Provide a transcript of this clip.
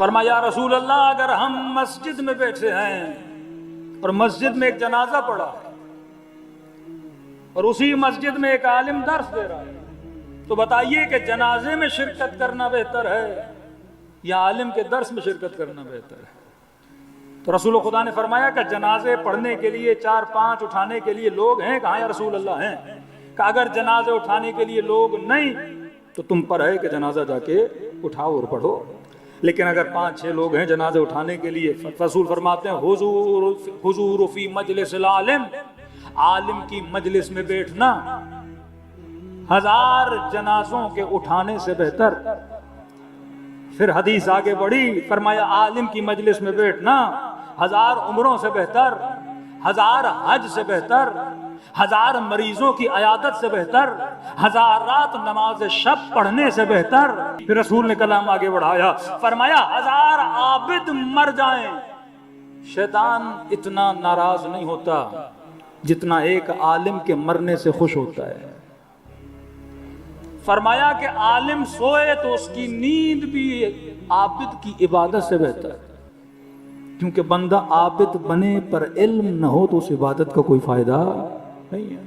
فرمایا یا رسول اللہ اگر ہم مسجد میں بیٹھے ہیں اور مسجد میں ایک جنازہ پڑا ہے اور اسی مسجد میں ایک عالم درس دے رہا ہے تو بتائیے کہ جنازے میں شرکت کرنا بہتر ہے یا عالم کے درس میں شرکت کرنا بہتر ہے؟ تو رسول خدا نے فرمایا کہ جنازے پڑھنے کے لیے 4-5 اٹھانے کے لیے لوگ ہیں کہاں یا رسول اللہ ہیں؟ کہ اگر جنازے اٹھانے کے لیے لوگ نہیں تو تم پر ہے کہ جنازہ جا کے اٹھاؤ اور پڑھو، لیکن اگر 5-6 لوگ ہیں جنازے اٹھانے کے لیے، رسول فرماتے ہیں حضور فی مجلس العالم، عالم کی مجلس میں بیٹھنا 1000 جنازوں کے اٹھانے سے بہتر۔ پھر حدیث آگے بڑھی، فرمایا عالم کی مجلس میں بیٹھنا 1000 عمروں سے بہتر، 1000 حج سے بہتر، 1000 مریضوں کی عیادت سے بہتر، 1000 رات نماز شب پڑھنے سے بہتر۔ پھر رسول نے کلام آگے بڑھایا، فرمایا 1000 عابد مر جائیں شیطان اتنا ناراض نہیں ہوتا جتنا ایک عالم کے مرنے سے خوش ہوتا ہے۔ فرمایا کہ عالم سوئے تو اس کی نیند بھی عابد کی عبادت سے بہتر، کیونکہ بندہ عابد بنے پر علم نہ ہو تو اس عبادت کا کوئی فائدہ نہیں ہے۔